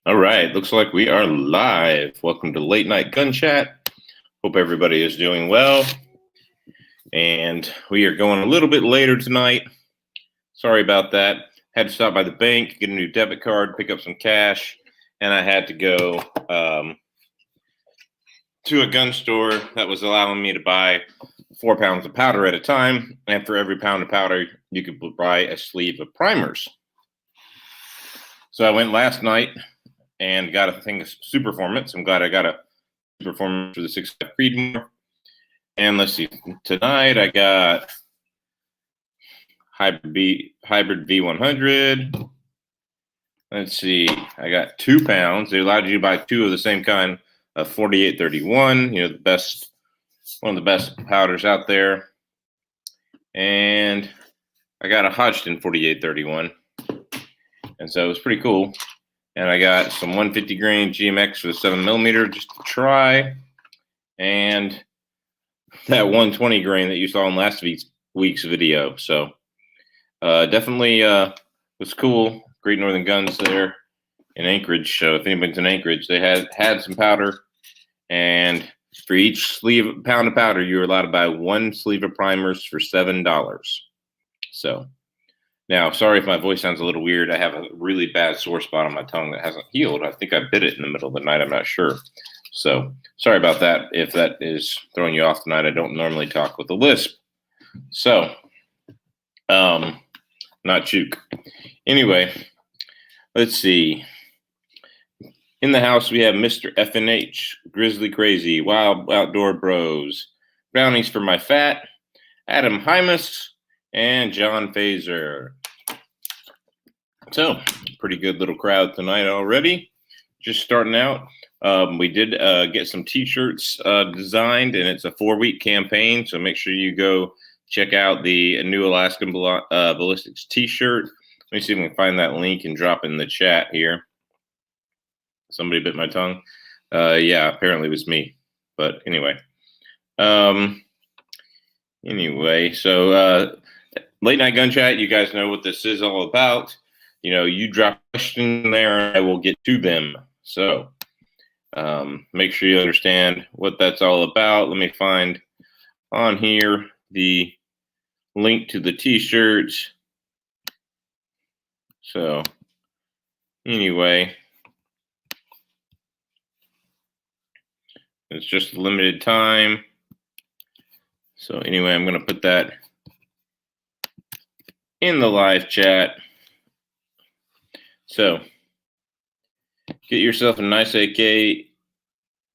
All right, looks like we are live. Welcome to Late Night Gun Chat. Hope everybody is doing well. And we are going a little bit later tonight. Sorry about that. Had to stop by the bank, get a new debit card, pick up some cash, and I had to go to a gun store that was allowing me to buy 4 pounds of powder at a time. And for every pound of powder, you could buy a sleeve of primers. So I went last night and got a thing of super performance. I'm glad I got a super performance for the 6.5 Creedmoor. And let's see, tonight I got hybrid V100. Let's see, I got 2 pounds. They allowed you to buy 2 of the same kind of 4831. You know, one of the best powders out there. And I got a Hodgdon 4831. And so it was pretty cool. And I got some 150 grain GMX for the 7mm just to try. And that 120 grain that you saw in last week's video. So definitely was cool. Great Northern Guns there in Anchorage. So if anybody's in Anchorage, they had some powder. And for each pound of powder, you were allowed to buy 1 sleeve of primers for $7. So now, sorry if my voice sounds a little weird. I have a really bad sore spot on my tongue that hasn't healed. I think I bit it in the middle of the night. I'm not sure. So sorry about that. If that is throwing you off tonight, I don't normally talk with a lisp. So, not chook. Anyway, let's see. In the house, we have Mr. FNH, Grizzly Crazy, Wild Outdoor Bros, Brownies for My Fat, Adam Hymus, and John Phaser. So, pretty good little crowd tonight already. Just starting out. We did get some t-shirts designed, and it's a 4-week campaign. So make sure you go check out the new Alaskan Ballistics t-shirt. Let me see if we can find that link and drop it in the chat here. Somebody bit my tongue. Yeah, apparently it was me. But anyway. So Late Night Gun Chat, you guys know what this is all about. You know, you drop a question there, and I will get to them. So make sure you understand what that's all about. Let me find on here the link to the t-shirts. So anyway, it's just a limited time. So anyway, I'm going to put that in the live chat. So get yourself a nice AK.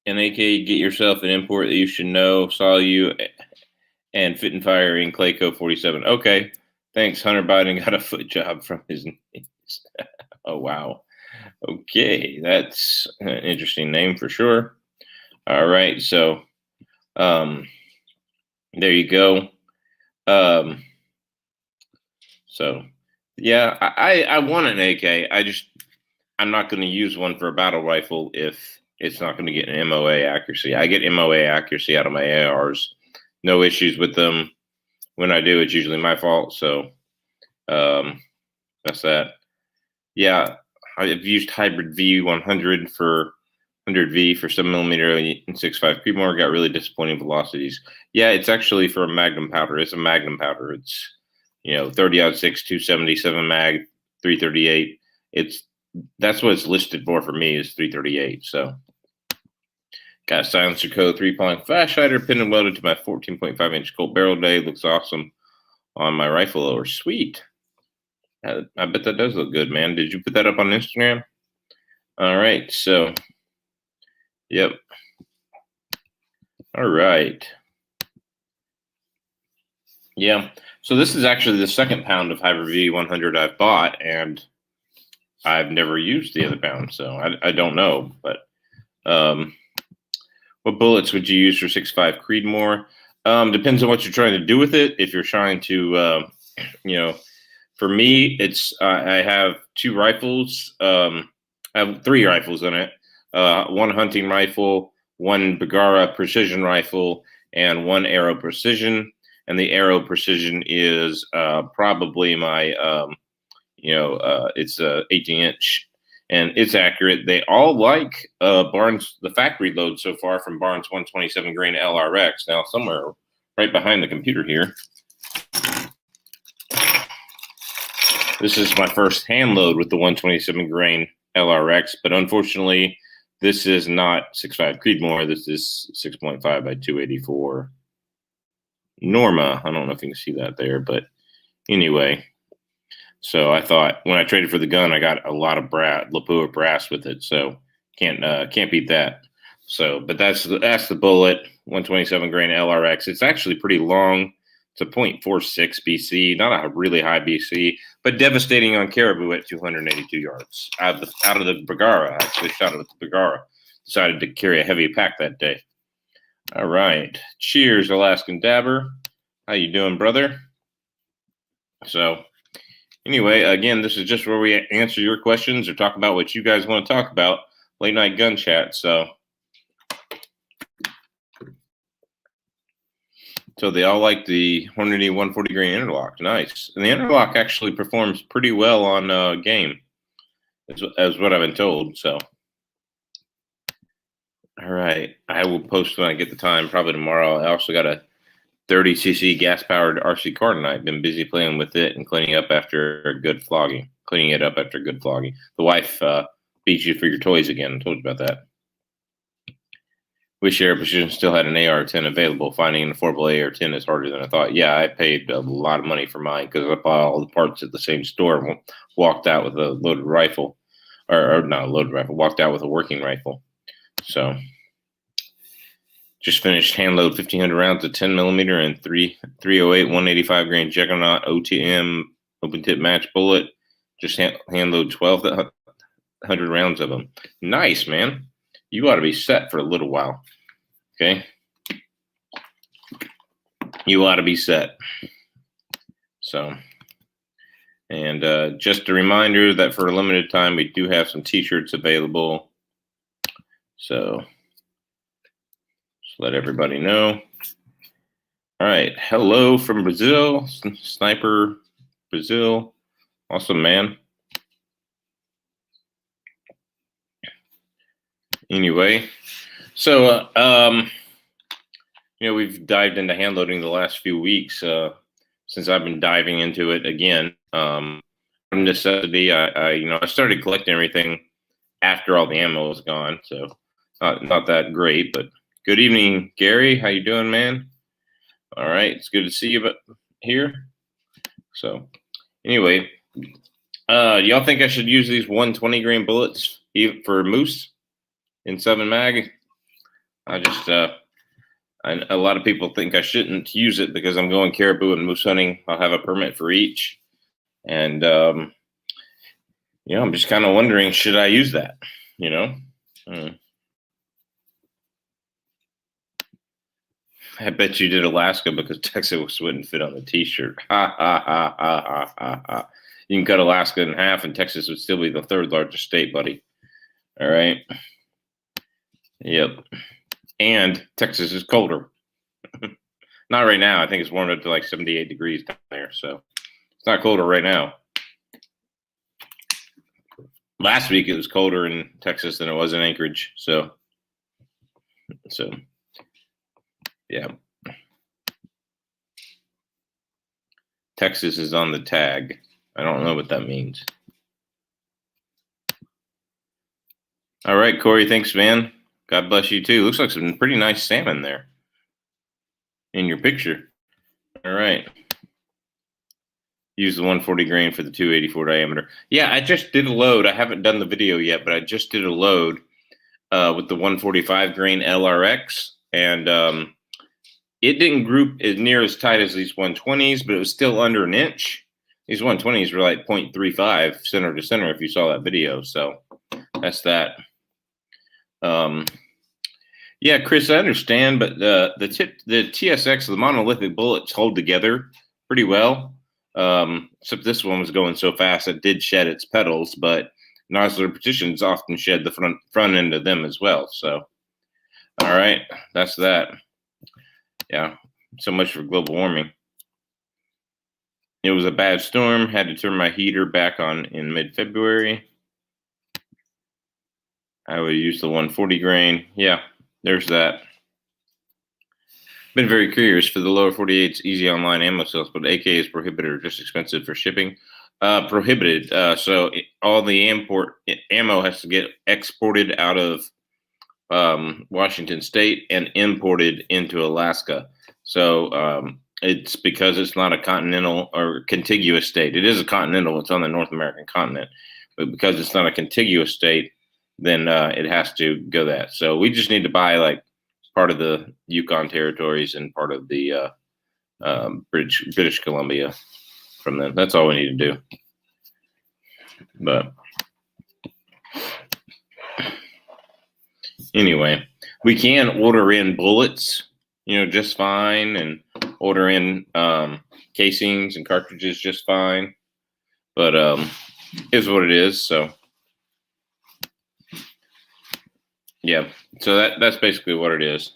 An AK, get yourself an import that you should know. Saw you and Fit and Fire in Clayco 47. Okay. Thanks. Hunter Biden got a foot job from his knees. Oh, wow. Okay. That's an interesting name for sure. All right. So there you go. So yeah, I want an AK. I'm not going to use one for a battle rifle if it's not going to get an MOA accuracy. I get MOA accuracy out of my ARs. No issues with them. When I do, it's usually my fault. So that's that. Yeah, I've used hybrid V100 for 100V for 7mm and 6.5 Creedmoor. Got really disappointing velocities. Yeah, it's actually for a Magnum powder. It's a Magnum powder. It's 30-06, 277 mag, 338. That's what it's listed for me is 338. So got a silencer code 3-prong flash hider pinned and welded to my 14.5-inch Colt barrel day. Looks awesome on my rifle lower. Sweet. I bet that does look good, man. Did you put that up on Instagram? All right. So, yep. All right. Yeah. So this is actually the 2nd pound of hybrid V100 I've bought, and I've never used the other pound, so I don't know. But what bullets would you use for 6.5 Creedmoor? Depends on what you're trying to do with it. If you're trying to, for me, it's I have 2 rifles. I have 3 rifles in it. 1 hunting rifle, 1 Bergara precision rifle, and 1 Arrow precision. And the Arrow precision is probably my, it's a 18-inch and it's accurate. They all like Barnes, the factory load so far from Barnes 127 grain LRX. Now, somewhere right behind the computer here, this is my first hand load with the 127 grain LRX, but unfortunately, this is not 6.5 Creedmoor. This is 6.5 by 284 Norma. I don't know if you can see that there, but anyway. So I thought when I traded for the gun, I got a lot of Lapua brass with it. So can't beat that. So, but that's the bullet, 127 grain LRX. It's actually pretty long. It's a .46 BC, not a really high BC, but devastating on caribou at 282 yards out of the Bergara. I actually shot it with the Bergara. Decided to carry a heavy pack that day. All right, cheers, Alaskan Dabber. How you doing, brother? So, anyway, again, this is just where we answer your questions or talk about what you guys want to talk about. Late night gun chat. So they all like the Hornady 140 grain interlock. Nice. And the interlock actually performs pretty well on game, as what I've been told. So, all right. I will post when I get the time, probably tomorrow. I also got a 30cc gas-powered RC Cardin. I've been busy playing with it and cleaning it up after a good flogging. The wife beat you for your toys again. I told you about that. Wish Air Precision still had an AR-10 available. Finding an affordable AR-10 is harder than I thought. Yeah, I paid a lot of money for mine because I bought all the parts at the same store and walked out with a loaded rifle. Or not a loaded rifle, walked out with a working rifle. So, just finished hand load 1,500 rounds of 10 millimeter and 308 185 grain Juggernaut OTM open tip match bullet. Just hand load 1,200 rounds of them. Nice, man. You ought to be set for a little while. Okay. You ought to be set. So, and just a reminder that for a limited time, we do have some t-shirts available. So, just let everybody know. All right. Hello from Brazil. Sniper Brazil. Awesome, man. Anyway, so, we've dived into hand loading the last few weeks since I've been diving into it again. From necessity, I started collecting everything after all the ammo was gone, so not that great. But good evening, Gary. How you doing, man? All right, it's good to see you here. So, anyway, y'all think I should use these 120 grain bullets for moose in 7 mag? A lot of people think I shouldn't use it because I'm going caribou and moose hunting. I'll have a permit for each. And, I'm just kind of wondering, should I use that? I bet you did Alaska because Texas wouldn't fit on the t-shirt. Ha, ha, ha, ha, ha, ha, ha. You can cut Alaska in half and Texas would still be the 3rd largest state, buddy. All right. Yep. And Texas is colder. Not right now. I think it's warmed up to like 78 degrees down there. So it's not colder right now. Last week it was colder in Texas than it was in Anchorage. So yeah. Texas is on the tag. I don't know what that means. All right, Corey. Thanks, man. God bless you too. Looks like some pretty nice salmon there in your picture. All right. Use the 140 grain for the 284 diameter. Yeah, I just did a load. I haven't done the video yet, but I just did a load with the 145 grain LRX, and it didn't group as near as tight as these 120s, but it was still under an inch. These 120s were like 0.35 center to center if you saw that video. So that's that. Yeah, Chris, I understand, but the TSX, the monolithic bullets hold together pretty well. Except this one was going so fast it did shed its petals, but nodular partitions often shed the front end of them as well. So, all right, that's that. Yeah, so much for global warming. It was a bad storm. Had to turn my heater back on in mid-February. I would use the 140 grain. Yeah, there's that. Been very curious for the lower 48's easy online ammo sales, but AK is prohibited or just expensive for shipping. Prohibited. So all the ammo has to get exported out of Washington State and imported into Alaska. So it's because it's not a continental or contiguous state. It is a continental. It's on the North American continent, but because it's not a contiguous state, then it has to go that. So we just need to buy like part of the Yukon territories and part of the British Columbia from them. That's all we need to do. But anyway, we can order in bullets, just fine, and order in casings and cartridges just fine. But is what it is. So yeah, so that's basically what it is.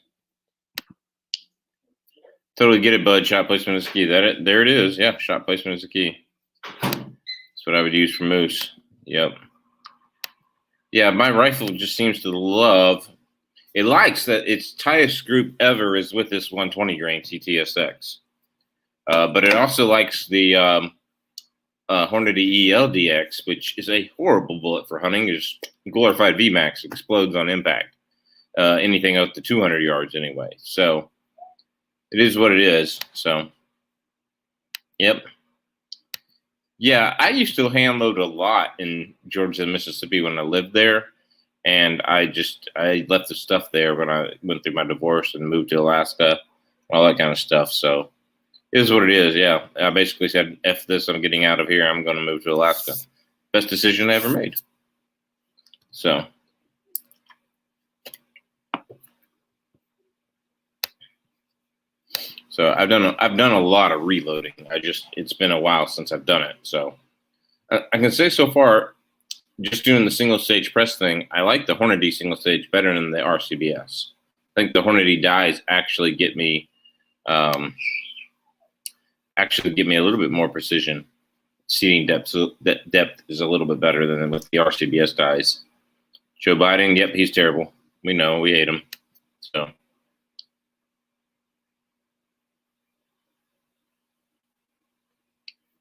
Totally get it, bud. Shot placement is the key. There it is. Yeah, shot placement is the key. That's what I would use for moose. Yep. Yeah, my rifle just seems to love. It likes that its tightest group ever is with this 120 grain CTSX, but it also likes the Hornady ELDX, which is a horrible bullet for hunting. It's glorified VMAX, explodes on impact. Anything up to 200 yards anyway. So it is what it is. So, yep. Yeah, I used to hand load a lot in Georgia and Mississippi when I lived there. And I left the stuff there when I went through my divorce and moved to Alaska, all that kind of stuff. So it is what it is. Yeah. I basically said, F this, I'm getting out of here. I'm going to move to Alaska. Best decision I ever made. So. So I've done a lot of reloading. It's been a while since I've done it. So I can say so far, just doing the single stage press thing, I like the Hornady single stage better than the RCBS. I think the Hornady dies actually get me a little bit more precision. Seating depth, so that depth is a little bit better than with the RCBS dies. Joe Biden, yep, he's terrible. We know, we hate him. So.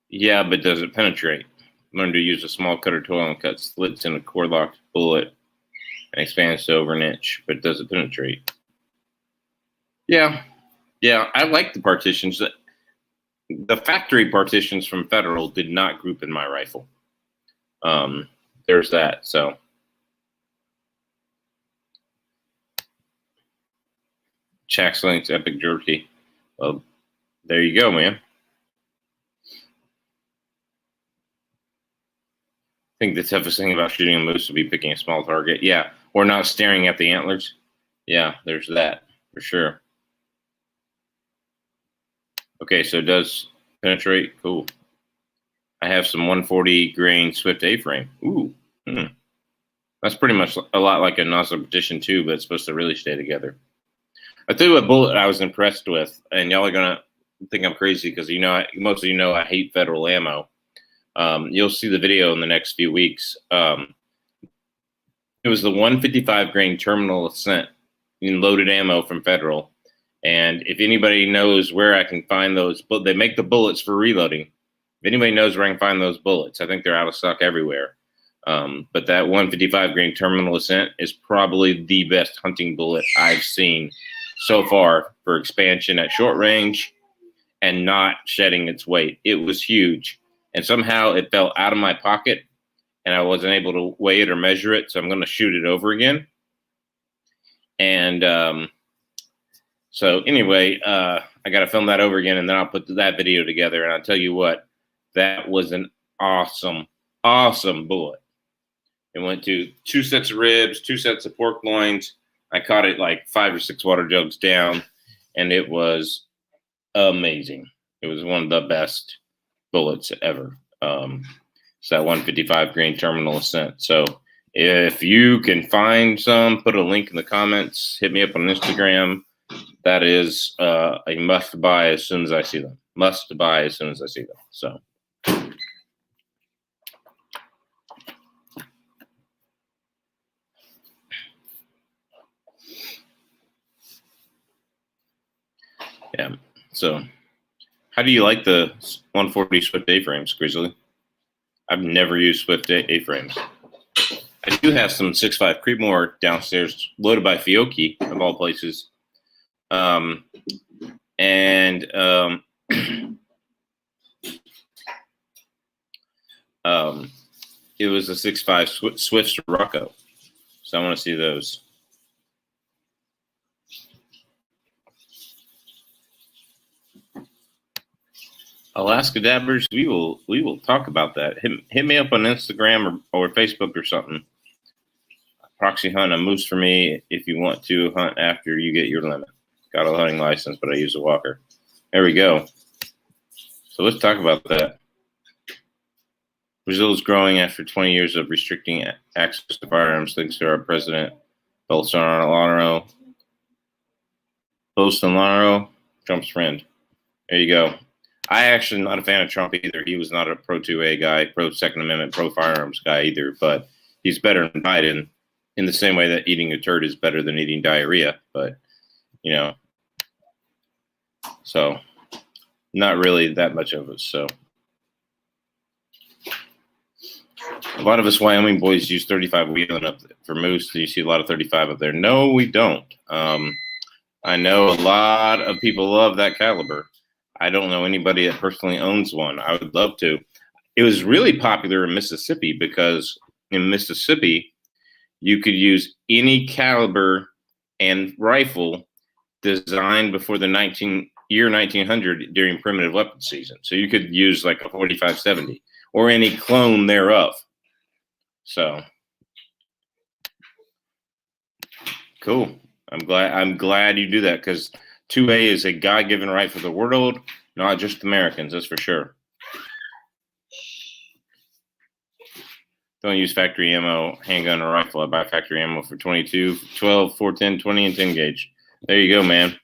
Yeah, but does it penetrate? Learn to use a small cutter tool and cut slits in a cord-locked bullet and expands to over an inch, but does it penetrate? Yeah, I like the partitions. The factory partitions from Federal did not group in my rifle. There's that, so. Chax Link's Epic Jerky. Well, there you go, man. I think the toughest thing about shooting a moose would be picking a small target. Yeah, or not staring at the antlers. Yeah, there's that for sure. Okay, so it does penetrate. Cool. I have some 140 grain Swift A-frame. Ooh. That's pretty much a lot like a nozzle partition too, but it's supposed to really stay together. I'll tell you what bullet I was impressed with, and y'all are going to think I'm crazy because most of you know I hate Federal ammo. You'll see the video in the next few weeks. It was the 155 grain terminal ascent in loaded ammo from Federal. And if anybody knows where I can find those, but they make the bullets for reloading. If anybody knows where I can find those bullets, I think they're out of stock everywhere. But that 155 grain terminal ascent is probably the best hunting bullet I've seen so far for expansion at short range and not shedding its weight. It was huge. And somehow it fell out of my pocket and I wasn't able to weigh it or measure it. So I'm going to shoot it over again. And so anyway, I got to film that over again and then I'll put that video together. And I'll tell you what, that was an awesome, awesome bullet. It went to 2 sets of ribs, 2 sets of pork loins. I caught it like 5 or 6 water jugs down and it was amazing. It was one of the best bullets ever. It's that 155 grain terminal ascent. So if you can find some, put a link in the comments, hit me up on Instagram. That is a must buy as soon as I see them. Must buy as soon as I see them. So. So, how do you like the 140 Swift A-frames, Grizzly? I've never used Swift A-frames. I do have some 6.5 Creedmoor downstairs, loaded by Fiocchi, of all places. It was a 6.5 Swift Sirocco. So I want to see those. Alaska Dabbers, we will talk about that. Hit me up on Instagram or Facebook or something. Proxy hunt a moose for me if you want to hunt after you get your limit. Got a hunting license, but I use a walker. There we go. So let's talk about that. Brazil is growing after 20 years of restricting access to firearms, thanks to our president, Bolsonaro, Trump's friend. There you go. I actually am not a fan of Trump either. He was not a pro-2A guy, pro-Second Amendment, pro-firearms guy either, but he's better than Biden in the same way that eating a turd is better than eating diarrhea. But, you know, so not really that much of it. So a lot of us Wyoming boys use 35 wheeling up for moose. You see a lot of 35 up there. No, we don't. I know a lot of people love that caliber. I don't know anybody that personally owns one. I would love to. It was really popular in Mississippi because in Mississippi, you could use any caliber and rifle designed before the year 1900 during primitive weapon season. So you could use like a 45-70 or any clone thereof. So cool. I'm glad you do that because 2A is a God-given right for the world, not just Americans, that's for sure. Don't use factory ammo, handgun, or rifle. I buy factory ammo for 22, 12, 410, 20, and 10 gauge. There you go, man.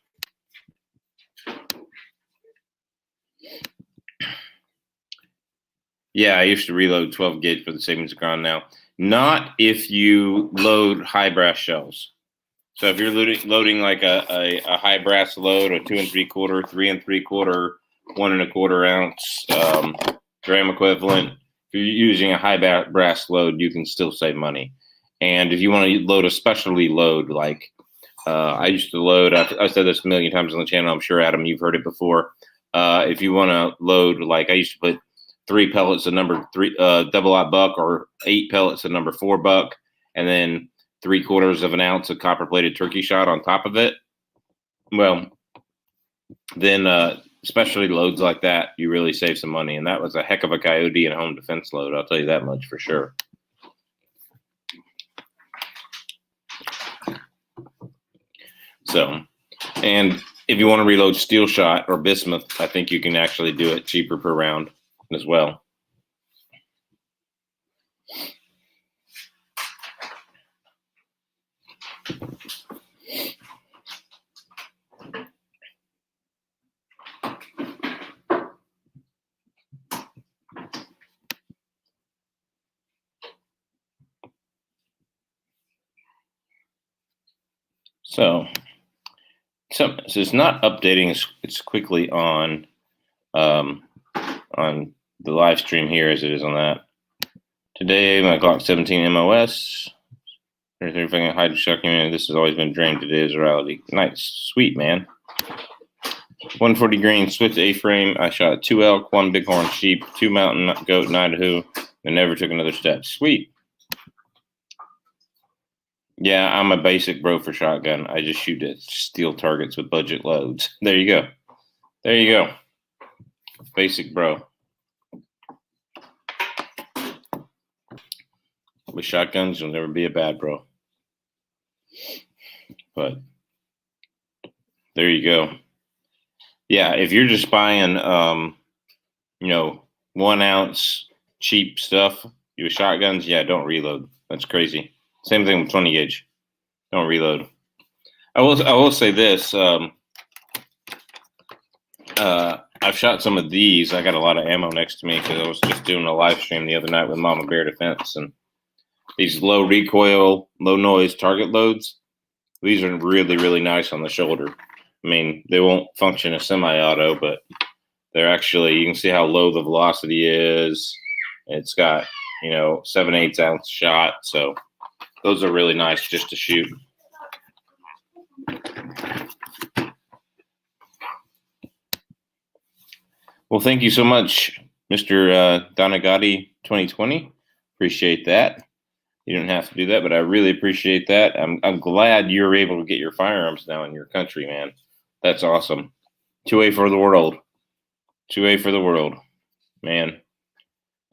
Yeah, I used to reload 12 gauge for the savings ground now. Not if you load high brass shells. So if you're loading like a high brass load, a 2 3/4, 3 3/4, 1 1/4 ounce gram equivalent, if you're using a high brass load, you can still save money. And if you want to load a specialty load, like I used to load, I said this a million times on the channel, I'm sure, Adam, you've heard it before. If you want to load, like I used to put 3 pellets of number 3 double-aught buck or 8 pellets of number 4 buck, and then 3/4 of an ounce of copper-plated turkey shot on top of it. Well, then especially loads like that, you really save some money. And that was a heck of a coyote and home defense load. I'll tell you that much for sure. So, and if you want to reload steel shot or bismuth, I think you can actually do it cheaper per round as well. So it's not updating as quickly on the live stream here as it is on that. Today, my Glock 17 MOS. There's everything in hydro shock unit. This has always been drained. Today is reality. Nice, sweet, man. 140 grain Swift A-frame. I shot 2 elk, 1 bighorn sheep, 2 mountain goat in Idaho, and never took another step. Sweet. Yeah, I'm a basic bro for shotgun. I just shoot at steel targets with budget loads. There you go. There you go. Basic bro. With shotguns, you'll never be a bad bro. But there you go. Yeah, if you're just buying, 1 ounce cheap stuff, with shotguns, yeah, don't reload. That's crazy. Same thing with 20 gauge. Don't reload. I will say this. I've shot some of these. I got a lot of ammo next to me because I was just doing a live stream the other night with Mama Bear Defense, and these low recoil, low noise target loads. These are really, really nice on the shoulder. I mean, they won't function as semi-auto, but they're actually, you can see how low the velocity is. It's got, 7/8 ounce shot. So those are really nice just to shoot. Well, thank you so much, Mr. Donagati 2020. Appreciate that. You don't have to do that, but I really appreciate that. I'm glad you're able to get your firearms now in your country, man. That's awesome. 2A for the world. 2A for the world. Man,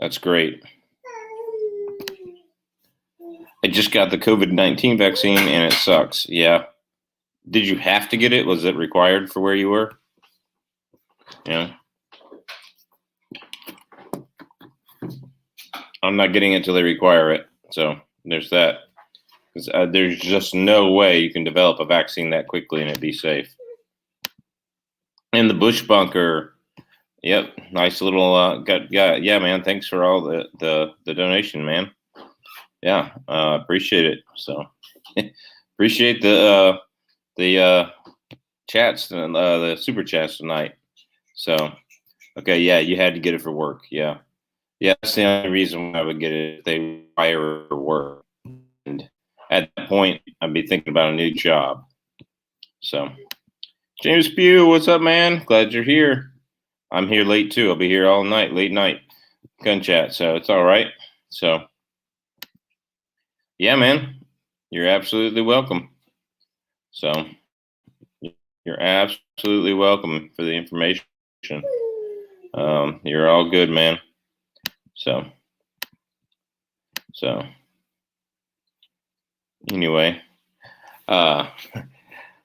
that's great. I just got the COVID-19 vaccine and it sucks. Yeah. Did you have to get it? Was it required for where you were? Yeah. I'm not getting it till they require it. So there's that. There's just no way you can develop a vaccine that quickly and it'd be safe. And the bush bunker. Yep. Nice little, yeah, man. Thanks for all the donation, man. Yeah. Appreciate it. So appreciate the chats and the super chats tonight. So, okay. Yeah. You had to get it for work. Yeah. Yeah, that's the only reason why I would get it if they require work. And at that point, I'd be thinking about a new job. So, James Pugh, what's up, man? Glad you're here. I'm here late too. I'll be here all night, late night gun chat. So it's all right. So, yeah, man, you're absolutely welcome. So, you're absolutely welcome for the information. You're all good, man. So anyway, I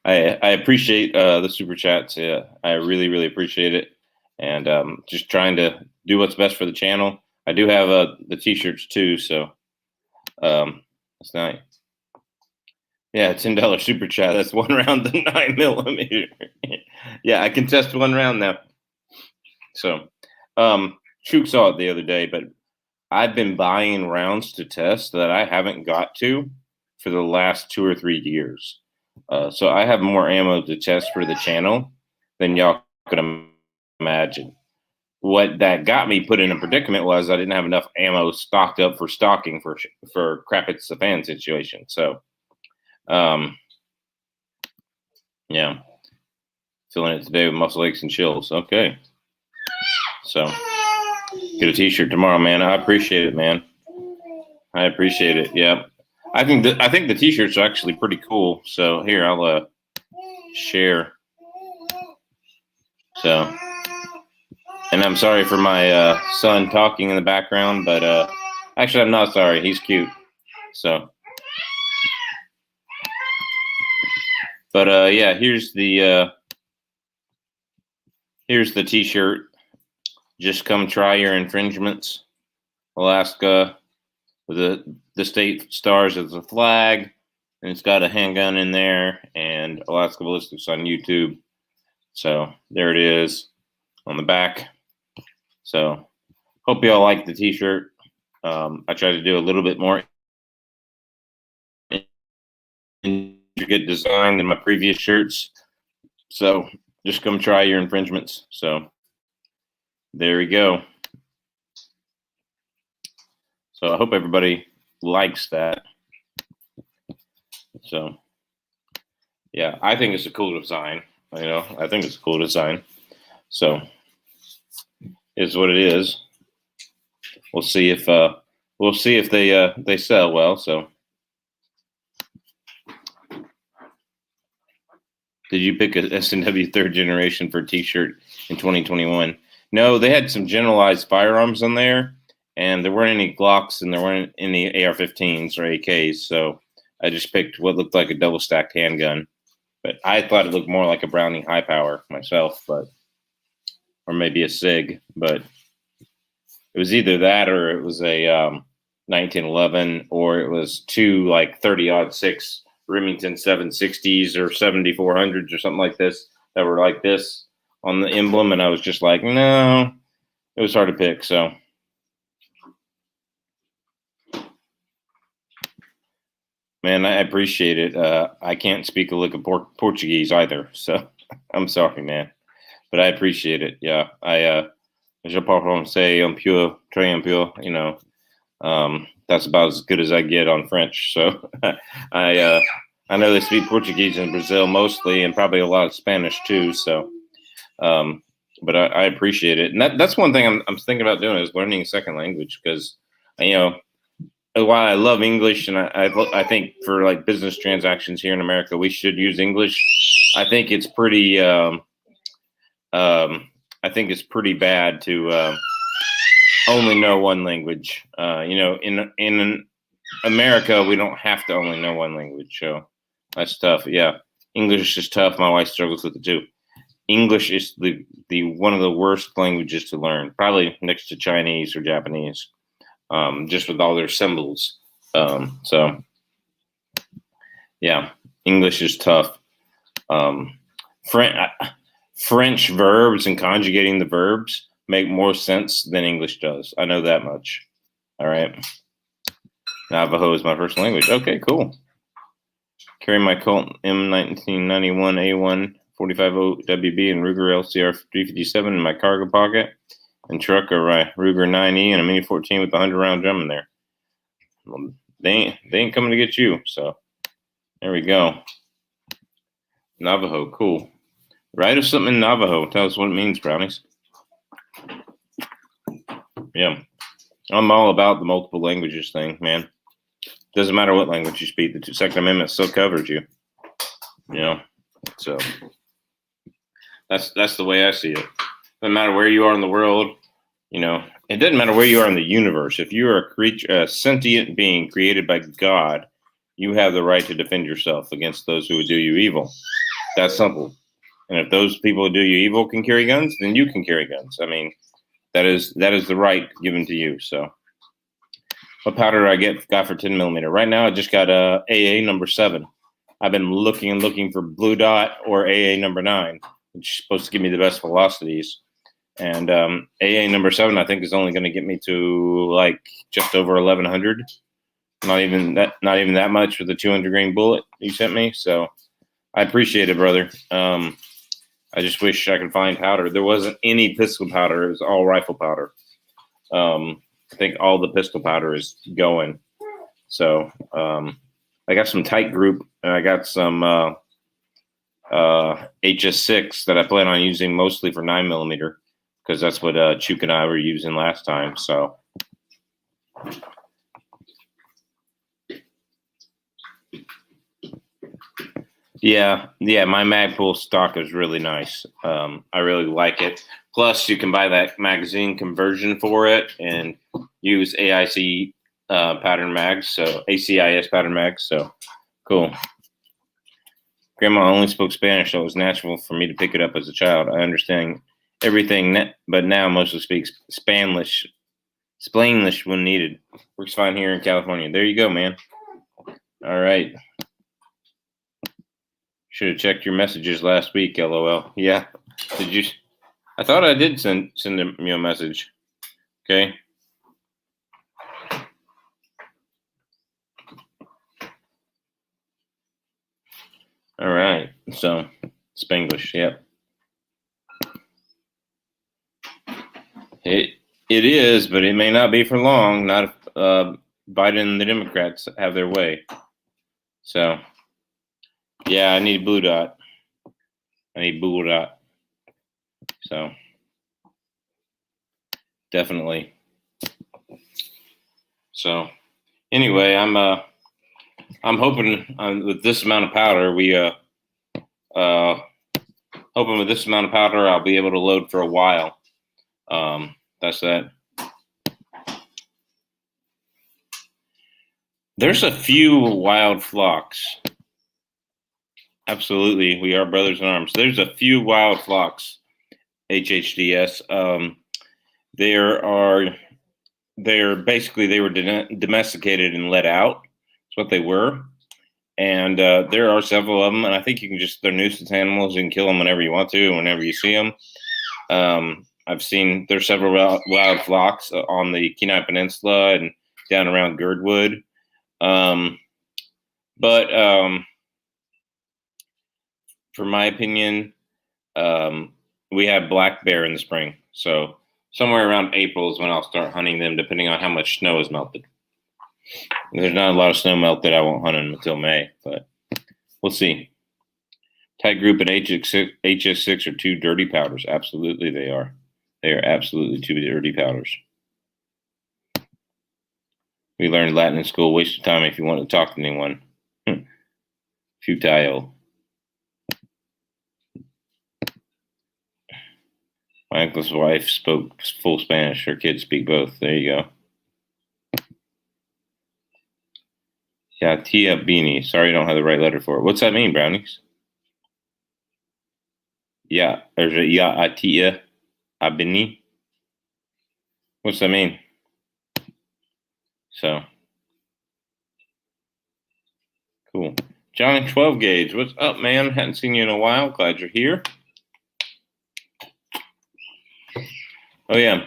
appreciate the super chats. Yeah, I really, really appreciate it. And just trying to do what's best for the channel. I do have the t-shirts too, so that's nice. Yeah, $10 super chat. That's one round, the 9mm. Yeah, I can test one round now. So, Chook saw it the other day, but I've been buying rounds to test that I haven't got to for the last 2 or 3 years. So I have more ammo to test for the channel than y'all could imagine. What that got me put in a predicament was I didn't have enough ammo stocked up for stocking for crap it's a fan situation. So, yeah, filling it today with muscle aches and chills. Okay, so get a t-shirt tomorrow, man. I appreciate it, man. I appreciate it. Yeah, I think the t-shirts are actually pretty cool. So here, I'll share. So, and I'm sorry for my son talking in the background, but actually, I'm not sorry. He's cute. So, but yeah, here's the t-shirt. Just come try your infringements. Alaska with the state stars as a flag, and it's got a handgun in there, and Alaska Ballistics on YouTube. So there it is on the back. So hope you all like the t-shirt. I try to do a little bit more intricate design than my previous shirts. So just come try your infringements. So there we go. So I hope everybody likes that. So yeah, I think it's a cool design. I think it's a cool design. So it's what it is. We'll see if they sell well. So did you pick a S&W 3rd generation for a t-shirt in 2021? No, they had some generalized firearms on there, and there weren't any Glocks and there weren't any AR-15s or AKs. So I just picked what looked like a double stacked handgun. But I thought it looked more like a Browning high power myself, or maybe a SIG. But it was either that or it was a 1911, or it was two like 30-06 Remington 760s or 7400s or something like this that were like this on the emblem. And I was just like, no, it was hard to pick. So man, I appreciate it. I can't speak a lick of Portuguese either. So I'm sorry, man, but I appreciate it. Yeah, je parle français un peu, très un peu. That's about as good as I get on French. So I know they speak Portuguese in Brazil mostly, and probably a lot of Spanish too. So, but I appreciate it, and that's one thing I'm thinking about doing is learning a second language because, while I love English and I think for like business transactions here in America we should use English. I think it's pretty I think it's pretty bad to only know one language. In America, we don't have to only know one language, so that's tough. Yeah, English is tough. My wife struggles with it too. English is the one of the worst languages to learn, probably next to Chinese or Japanese, just with all their symbols. So yeah, English is tough. French verbs and conjugating the verbs make more sense than English does. I know that much. All right. Navajo is my first language. Okay, cool. Carry my Colt M1991 A1 45 WB and Ruger LCR 357 in my cargo pocket, and truck a Ruger 9E and a Mini 14 with a 100-round drum in there. Well, they ain't coming to get you. So there we go. Navajo, cool. Write us something in Navajo. Tell us what it means, brownies. Yeah, I'm all about the multiple languages thing, man. Doesn't matter what language you speak. The Second Amendment still covers you. So that's the way I see it. Doesn't matter where you are in the world. It doesn't matter where you are in the universe. If you are a creature, a sentient being created by God, you have the right to defend yourself against those who would do you evil. That's simple. And if those people who do you evil can carry guns, then you can carry guns. I mean, that is the right given to you. So, what powder I got for 10mm? Right now, I just got AA number 7. I've been looking for blue dot or AA number 9, which is supposed to give me the best velocities. And AA number 7, I think, is only going to get me to like just over 1100. Not even that much with the 200 grain bullet you sent me. So I appreciate it, brother. I just wish I could find powder. There wasn't any pistol powder. It was all rifle powder. I think all the pistol powder is going. So I got some tight group, and I got some HS6 that I plan on using mostly for 9mm because that's what Chuk and I were using last time. So yeah, my Magpul stock is really nice. I really like it. Plus, you can buy that magazine conversion for it and use AIC pattern mags, so ACIS pattern mags. So cool. Grandma only spoke Spanish, so it was natural for me to pick it up as a child. I understand everything, but now mostly speaks Spanglish when needed. Works fine here in California. There you go, man. All right. Should have checked your messages last week, LOL. Yeah. Did you? I thought I did send you a message. Okay. All right. So, Spanglish. Yep. It is, but it may not be for long. Not if Biden and the Democrats have their way. So, yeah, I need blue dot. So, definitely. So, anyway, I'm hoping with this amount of powder, I'll be able to load for a while. That's that. There's a few wild flocks. Absolutely, we are brothers in arms. There's a few wild flocks, HHDS. They were domesticated and let out. That's what they were. And there are several of them, and I think they're nuisance animals. You can kill them whenever you want to, whenever you see them. I've seen there's several wild flocks on the Kenai Peninsula and down around Girdwood. But for my opinion, we have black bear in the spring. So somewhere around April is when I'll start hunting them, depending on how much snow is melted. If there's not a lot of snow melted, I won't hunt them until May, but we'll see. Tight group and HS6 are two dirty powders. Absolutely, they are. They are absolutely two dirty powders. We learned Latin in school. Waste of time if you want to talk to anyone. Futile. My uncle's wife spoke full Spanish. Her kids speak both. There you go. Yeah, Tia Beanie. Sorry, I don't have the right letter for it. What's that mean, brownies? Yeah, there's a Ya Tia Abini. What's that mean? So cool. Johnny 12 gauge. What's up, man? Hadn't seen you in a while. Glad you're here. Oh yeah,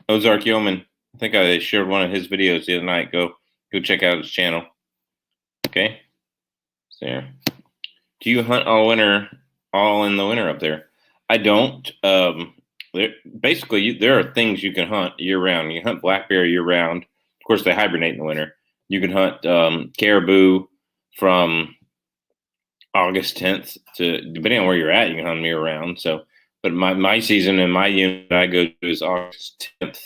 Ozark Yeoman. I think I shared one of his videos the other night. Go check out his channel. Okay. There. Do you hunt all winter? All in the winter up there? I don't. Basically, there are things you can hunt year round. You hunt black bear year round. Of course, they hibernate in the winter. You can hunt caribou from August 10th to, depending on where you're at, you can hunt them year round. So, but my season and my unit I go to is August 10th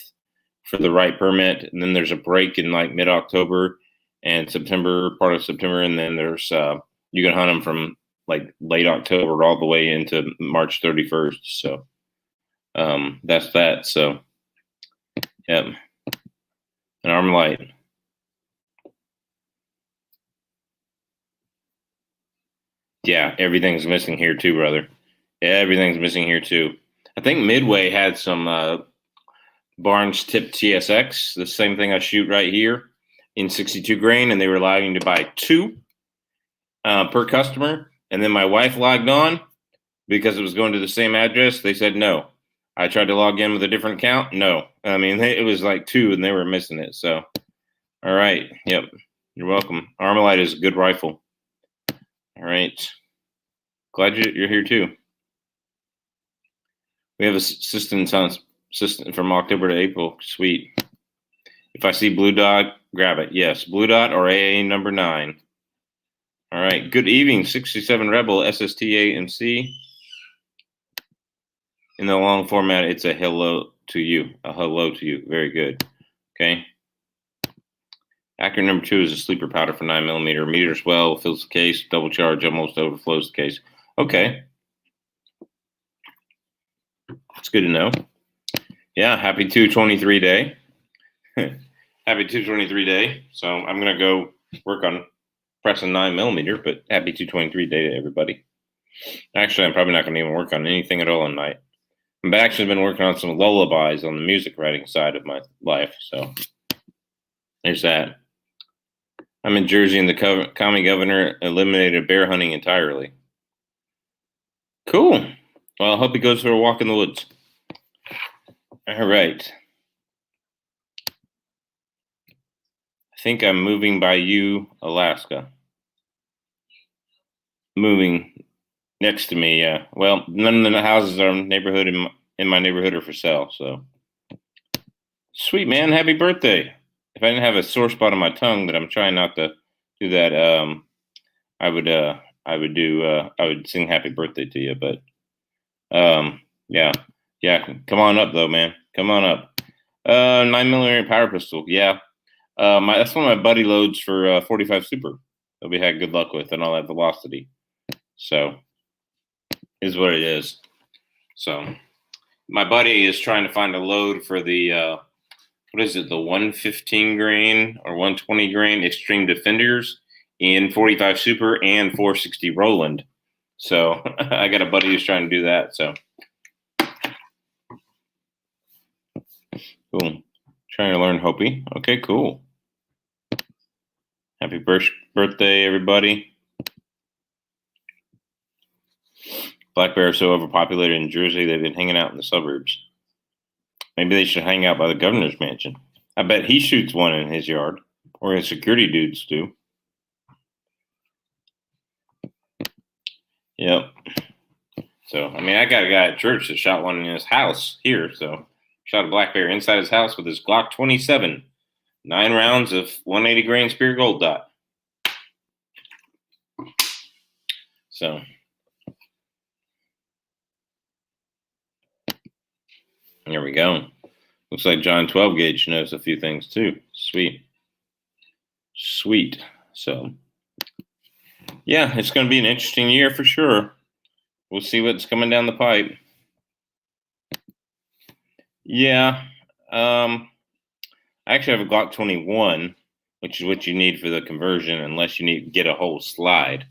for the right permit, and then there's a break in like mid-October and September, part of September, and then there's you can hunt them from like late October all the way into March 31st. So that's that. So yep, an arm light. Yeah, everything's missing here too, brother. Yeah, everything's missing here too. I think Midway had some Barnes Tip TSX, the same thing I shoot right here in 62 grain, and they were allowing you to buy two per customer. And then my wife logged on because it was going to the same address. They said no. I tried to log in with a different account. No. I mean, it was like two, and they were missing it. So, all right. Yep. You're welcome. Armalite is a good rifle. All right. Glad you're here too. We have a system from October to April. Sweet. If I see blue dot, grab it. Yes, blue dot or AA number 9. All right. Good evening, 67 Rebel SSTA MC. In the long format, it's a hello to you. A hello to you. Very good. Okay. Accurate number 2 is a sleeper powder for 9mm. Meters well, fills the case, double charge, almost overflows the case. Okay. That's good to know. Yeah, happy 223 day. Happy 223 day. So I'm going to go work on pressing 9mm, but happy 223 day to everybody. Actually, I'm probably not going to even work on anything at all tonight. I've actually been working on some lullabies on the music writing side of my life. So there's that. I'm in Jersey, and the county governor eliminated bear hunting entirely. Cool. Well, I hope he goes for a walk in the woods. All right. I think I'm moving by you, Alaska. Moving next to me, yeah. Well, none of the houses in my neighborhood are for sale. So sweet, man. Happy birthday. If I didn't have a sore spot on my tongue, that I'm trying not to do that, I would sing happy birthday to you. But yeah. Come on up though, man. Come on up. 9mm power pistol. Yeah. That's one of my buddy loads for 45 Super that we had good luck with and all that velocity. So is what it is. So my buddy is trying to find a load for the what is it, the 115 grain or 120 grain Extreme Defenders in 45 Super and 460 Roland. So I got a buddy who's trying to do that. So cool. Trying to learn Hopi. Okay, cool. Happy birthday, everybody. Black bear are so overpopulated in Jersey, they've been hanging out in the suburbs. Maybe they should hang out by the governor's mansion. I bet he shoots one in his yard, or his security dudes do. Yep. So, I mean, I got a guy at church that shot one in his house here. So, shot a black bear inside his house with his Glock 27, 9 rounds of 180 grain spear gold dot. So, here we go. Looks like John 12 gauge knows a few things too. Sweet. Sweet. So, yeah, it's going to be an interesting year for sure. We'll see what's coming down the pipe. Yeah. I actually have a Glock 21, which is what you need for the conversion, unless you need to get a whole slide.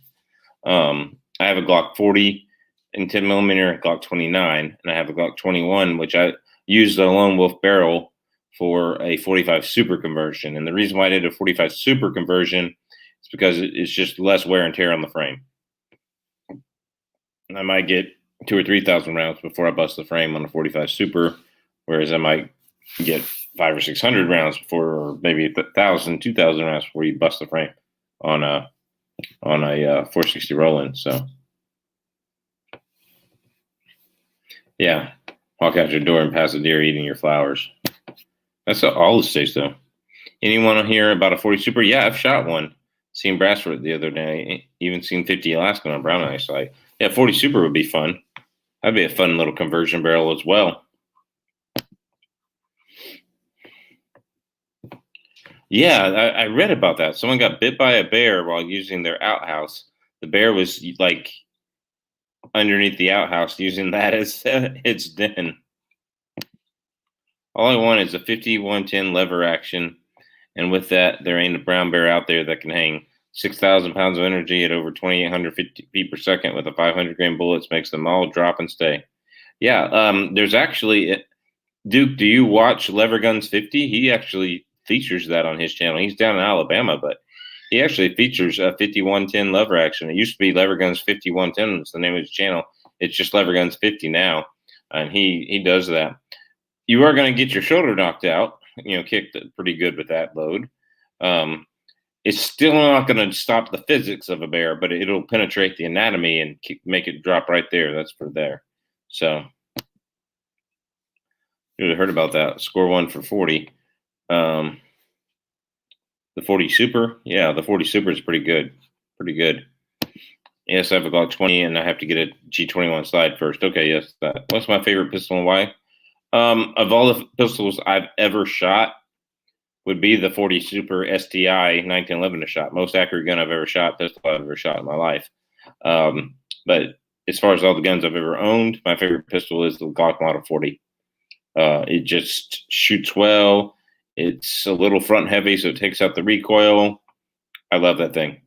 I have a Glock 40 and 10 millimeter, Glock 29, and I have a Glock 21, which I used the Lone Wolf barrel for a 45 Super conversion. And the reason why I did a 45 Super conversion is because it's just less wear and tear on the frame. And I might get 2,000 or 3,000 rounds before I bust the frame on a 45 Super, whereas I might get 500 or 600 rounds before, or maybe 1,000, 2,000 rounds before you bust the frame on a 460 Roland. So, yeah, walk out your door and pass a deer eating your flowers. That's all the states, though. Anyone hear about a 40 Super? Yeah, I've shot one. Seen Brassford the other day. Even seen 50 Alaskan on brown eye sight. Yeah, 40 Super would be fun. That'd be a fun little conversion barrel as well. Yeah, I read about that. Someone got bit by a bear while using their outhouse. The bear was like underneath the outhouse using that as its den. All I want is a 50-110 lever action. And with that, there ain't a brown bear out there that can hang 6,000 pounds of energy at over 2,800 feet per second with a 500 grain bullets, makes them all drop and stay. Yeah, there's actually, Duke, do you watch Lever Guns 50? He actually features that on his channel. He's down in Alabama, but he actually features a 50-110 lever action. It used to be Lever Guns 50-110 was the name of his channel. It's just Lever Guns 50 now, and he does that. You are going to get your shoulder knocked out, kicked pretty good with that load. It's still not going to stop the physics of a bear, but it'll penetrate the anatomy and make it drop right there. That's for there. So you heard about that. Score 1 for 40. The 40 Super, yeah, the 40 Super is pretty good. Pretty good. Yes, I have a Glock 20, and I have to get a G21 slide first. Okay, yes. What's my favorite pistol and why? Of all the pistols I've ever shot, would be the 40 Super STI 1911 to shot. Most accurate gun I've ever shot, pistol I've ever shot in my life. But as far as all the guns I've ever owned, my favorite pistol is the Glock Model 40. It just shoots well. It's a little front heavy, so it takes out the recoil. I love that thing.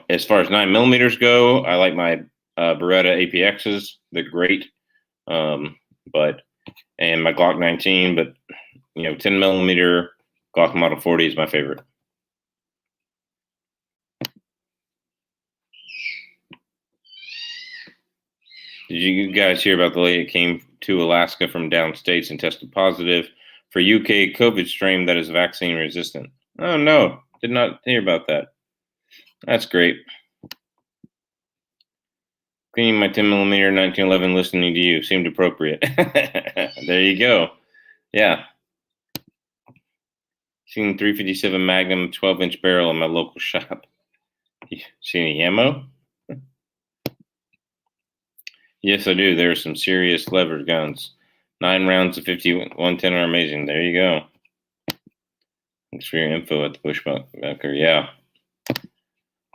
As far as 9 millimeters go, I like my Beretta APXs. They're great. And my Glock 19, but 10 millimeter Glock Model 40 is my favorite. Did you guys hear about the lady that came to Alaska from downstates and tested positive for UK COVID strain that is vaccine resistant? Oh, no, did not hear about that. That's great. Cleaning my 10 millimeter 1911, listening to you seemed appropriate. There you go. Yeah. Seen 357 Magnum 12-inch barrel in my local shop. See any ammo? Yes, I do. There are some serious lever guns. 9 rounds of 50-110 are amazing. There you go. Thanks for your info at the Bushbucker. Yeah.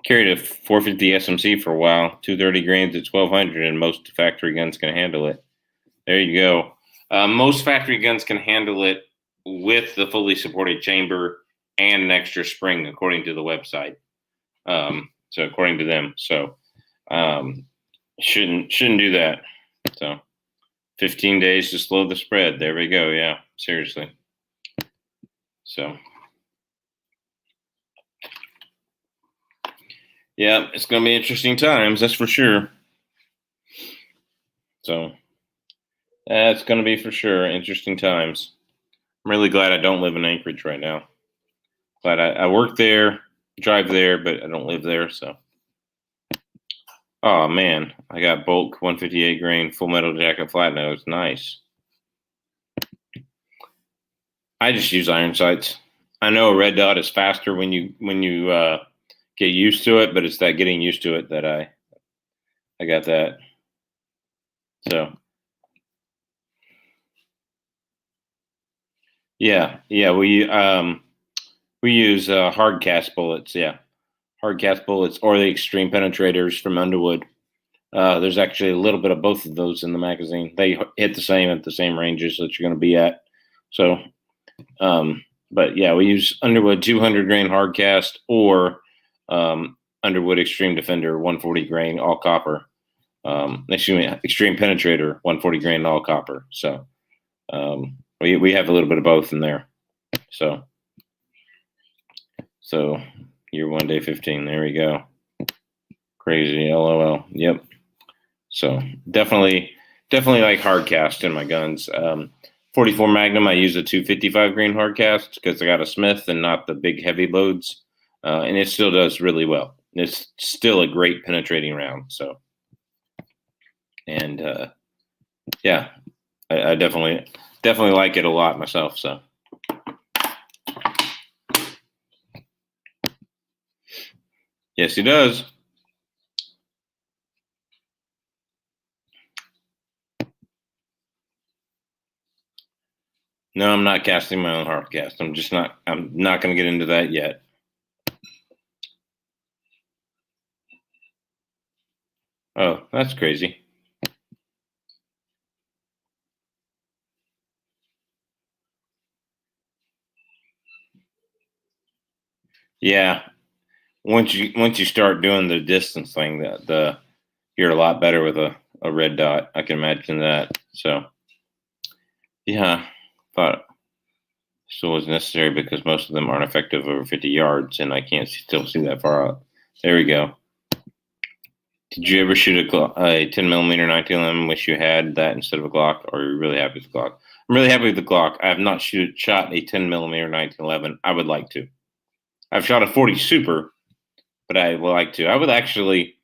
Carried a 450 SMC for a while. 230 grains at 1,200, and most factory guns can handle it. There you go. Most factory guns can handle it with the fully supported chamber and an extra spring, according to the website. So according to them. So shouldn't do that. So 15 days to slow the spread. There we go. Yeah, seriously. So yeah, it's gonna be interesting times, that's for sure. So that's gonna be for sure interesting times. I'm really glad I don't live in Anchorage right now. Glad I work there, drive there, but I don't live there. So Oh man, I got bulk 158 grain full metal jacket flat nose. Nice. I just use iron sights. I know a red dot is faster when you get used to it, but it's that getting used to it that I got that. So yeah, we use hard cast bullets. Yeah, hard cast bullets or the extreme penetrators from Underwood. There's actually a little bit of both of those in the magazine. They hit the same at the same ranges that you're going to be at. So, but yeah, we use Underwood 200 grain hard cast or Underwood Extreme Defender 140 grain all copper. Excuse me, Extreme Penetrator 140 grain all copper. So we have a little bit of both in there. So year 1 day 15. There we go. Crazy. LOL. Yep. So definitely like hard cast in my guns. 44 Magnum, I use a 255 grain hard cast because I got a Smith and not the big heavy loads, and it still does really well. It's still a great penetrating round. So, and yeah, I definitely like it a lot myself. So. Yes, he does. No, I'm not casting my own hard cast. I'm not going to get into that yet. Oh, that's crazy. Yeah, once you start doing the distance thing, the you're a lot better with a red dot. I can imagine that. So yeah, thought still was necessary because most of them aren't effective over 50 yards, and I can't still see that far out. There we go. Did you ever shoot a 10 millimeter 1911? Wish you had that instead of a Glock, or are you really happy with the Glock? I'm really happy with the Glock. I have not shot a 10 millimeter 1911. I would like to. I've shot a 40 Super, but I would like to. I would actually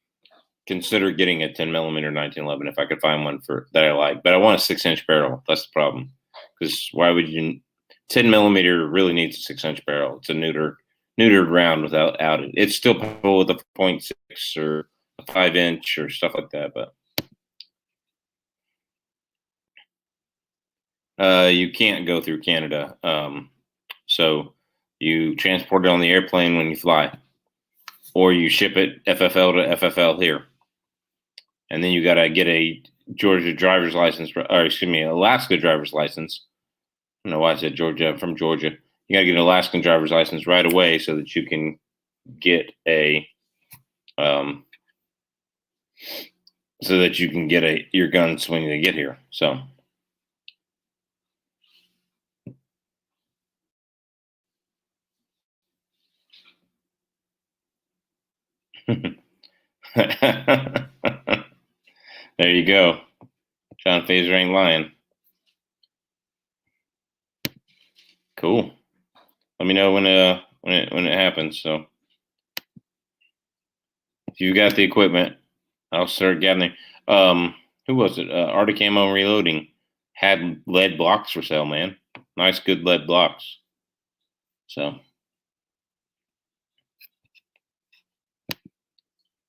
consider getting a 10 millimeter 1911 if I could find one that I like. But I want a 6-inch barrel. That's the problem. Because why would you? 10 millimeter really needs a 6-inch barrel. It's a neutered round without it. It's still possible with a 0.6 or a 5-inch or stuff like that. But you can't go through Canada. So you transport it on the airplane when you fly, or you ship it FFL to FFL here, and then you got to get a Georgia driver's license, or excuse me, Alaska driver's license. I don't know why I said Georgia. I'm from Georgia. You got to get an Alaskan driver's license right away so that you can get um, your guns when you get here. So. There you go. John Phaser ain't lying. Cool. Let me know when it happens. So if you got the equipment, I'll start gathering. Who was it? Arctic Ammo Reloading had lead blocks for sale, man. Nice, good lead blocks. So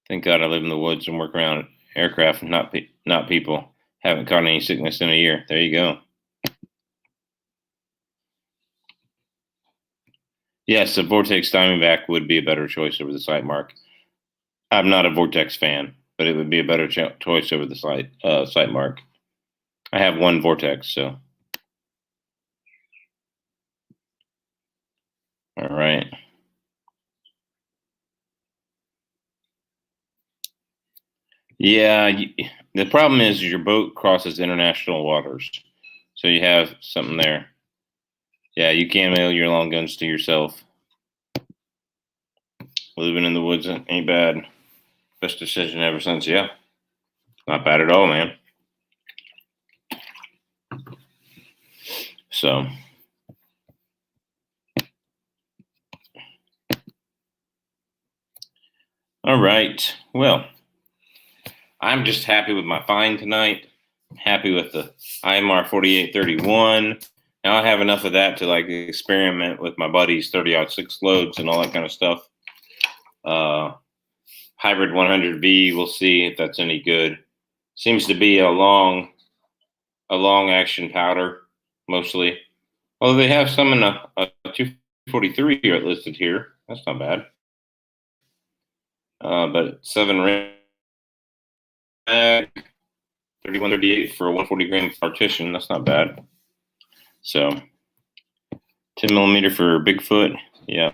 thank God I live in the woods and work around aircraft, not people. Haven't caught any sickness in a year. There you go. Yes, the Vortex Diamondback would be a better choice over the Sight Mark. I'm not a Vortex fan, but it would be a better choice over the Sight Mark. I have one Vortex, so. All right. Yeah, the problem is your boat crosses international waters, so you have something there. Yeah, you can't mail your long guns to yourself. Living in the woods ain't bad. Best decision ever since. Yeah, not bad at all, man. So, all right. Well, I'm just happy with my find tonight. Happy with the IMR 4831. Now I have enough of that to like experiment with my buddies 30-06 loads and all that kind of stuff. Hybrid 100V, we'll see if that's any good. Seems to be a long action powder mostly. Although they have some in a 243 listed here. That's not bad. But 7 mag, 3138 for a 140 grain partition. That's not bad. So 10 millimeter for Bigfoot. Yeah.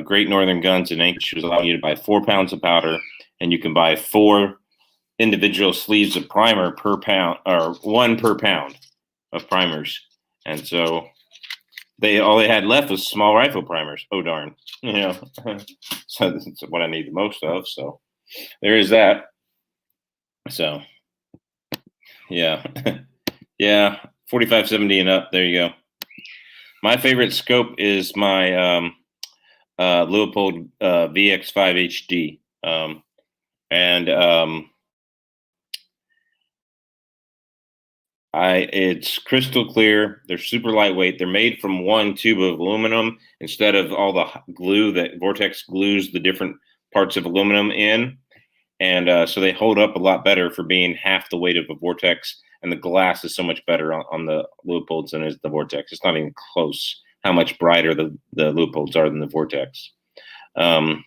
Great Northern Guns in Anchorage was allowing you to buy 4 pounds of powder, and you can buy 4 individual sleeves of primer per pound, or 1 per pound of primers. And so all they had left was small rifle primers. Oh darn, so that's what I need the most of. So there is that. So yeah, yeah, 4570 and up. There you go. My favorite scope is my Leupold VX5 HD, it's crystal clear. They're super lightweight. They're made from 1 tube of aluminum instead of all the glue that Vortex glues the different parts of aluminum in. And so they hold up a lot better for being half the weight of a Vortex. And the glass is so much better on the Leupolds than is the Vortex. It's not even close how much brighter the Leupolds are than the Vortex. And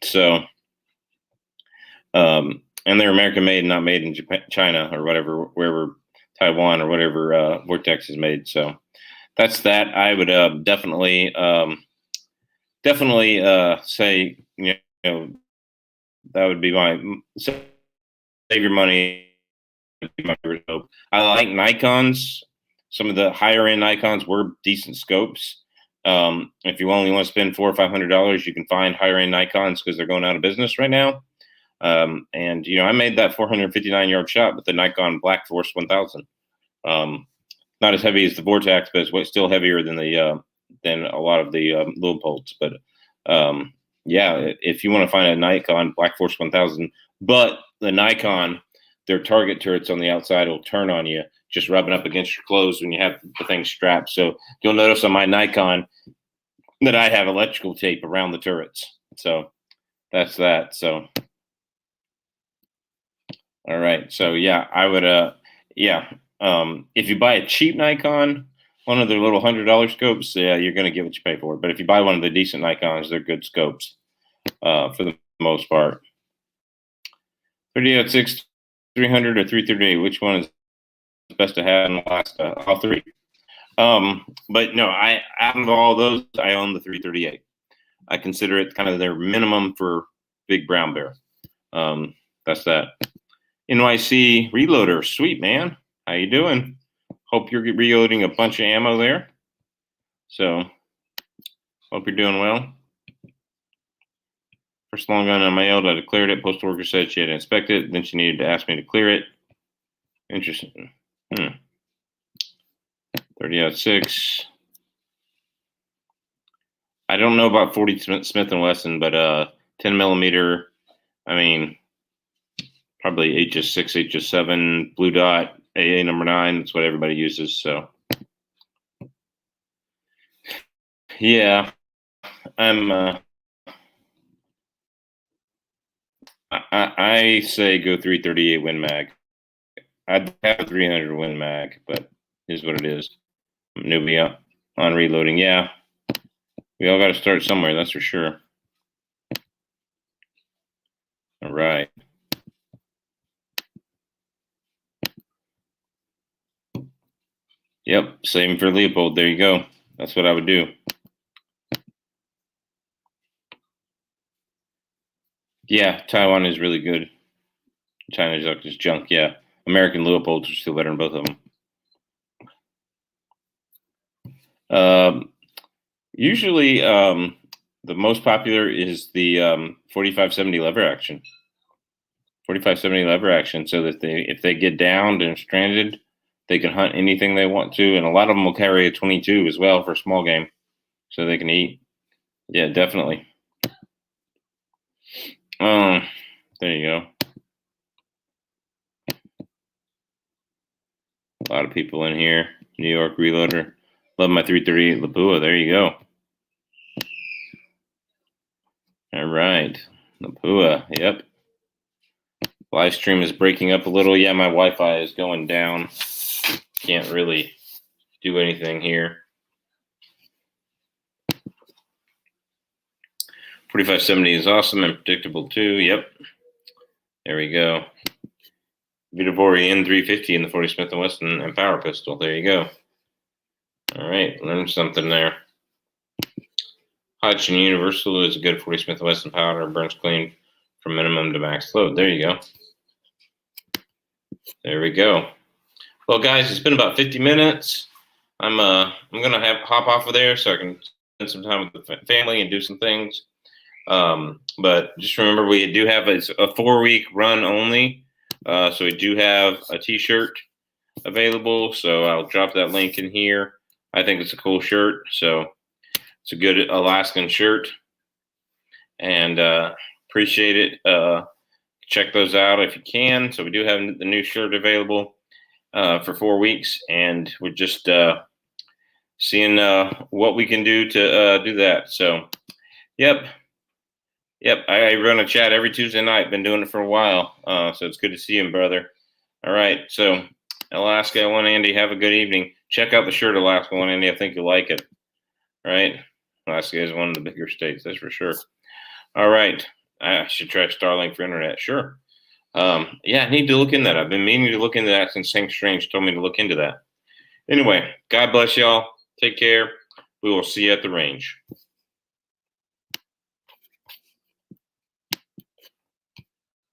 they're American made, not made in Japan, China, or whatever, wherever, Taiwan or whatever Vortex is made. So that's that. I would definitely say, that would be my save your money. My favorite scope. I like Nikons. Some of the higher end Nikons were decent scopes. If you only want to spend $400 or $500, you can find higher end Nikons because they're going out of business right now. And I made that 459-yard shot with the Nikon Black Force 1000. Not as heavy as the Vortex, but it's still heavier than than a lot of the Leupolds. But yeah, if you want to find a Nikon Black Force 1000, but the Nikon, their target turrets on the outside will turn on you, just rubbing up against your clothes when you have the thing strapped. So you'll notice on my Nikon that I have electrical tape around the turrets. So that's that. So all right. So yeah, I would if you buy a cheap Nikon, one of their little $100 scopes, yeah, you're going to get what you pay for. But if you buy one of the decent Nikons, they're good scopes for the most part. 30-06, 300 or 338, which one is best to have in the last all three? But no, out of all those, I own the 338. I consider it kind of their minimum for big brown bear. That's that. NYC reloader, sweet man. How you doing? Hope you're reloading a bunch of ammo there. So hope you're doing well. First long gun I mailed, I declared it. Postal worker said she had to inspect it. Then she needed to ask me to clear it. Interesting. 30-06. I don't know about 40 Smith & Wesson, but 10 millimeter, I mean, probably HS6, HS7, blue dot, AA number 9. That's what everybody uses. So yeah, I say go 338 Win Mag. I'd have a 300 Win Mag, but here's what it is. I'm newbie on reloading. Yeah, we all got to start somewhere, that's for sure. All right. Yep, same for Leupold. There you go. That's what I would do. Yeah, Taiwan is really good. China's just junk. Yeah, American Leopolds are still better than both of them. Usually, the most popular is the 4570 lever action. 4570 lever action, so that if they get downed and stranded, they can hunt anything they want to, and a lot of them will carry a 22 as well for small game, so they can eat. Yeah, definitely. There you go. A lot of people in here. New York Reloader. Love my 338 Lapua. There you go. All right. Lapua. Yep. Live stream is breaking up a little. Yeah, my Wi-Fi is going down. Can't really do anything here. 4570 is awesome and predictable too. Yep. There we go. Vitavori N350 in the 40 Smith & Wesson and power pistol. There you go. All right, learned something there. Hodgson Universal is a good 40 Smith & Wesson powder. Burns clean from minimum to max load. There you go. There we go. Well, guys, it's been about 50 minutes. I'm gonna hop off of there so I can spend some time with the family and do some things. But just remember, we do have a 4-week run only. So we do have a t-shirt available. So I'll drop that link in here. I think it's a cool shirt. So it's a good Alaskan shirt, and appreciate it. Check those out if you can. So we do have the new shirt available for 4 weeks, and we're just seeing what we can do to do that. So, yep. I run a chat every Tuesday night. Been doing it for a while, so it's good to see him, brother. All right, so Alaska One Andy, have a good evening. Check out the shirt, Alaska One Andy. I think you'll like it. All right, Alaska is one of the bigger states, that's for sure. All right, I should try Starlink for internet. Sure. Yeah, I need to look into that. I've been meaning to look into that since Hank Strange told me to look into that. Anyway, God bless y'all. Take care. We will see you at the range.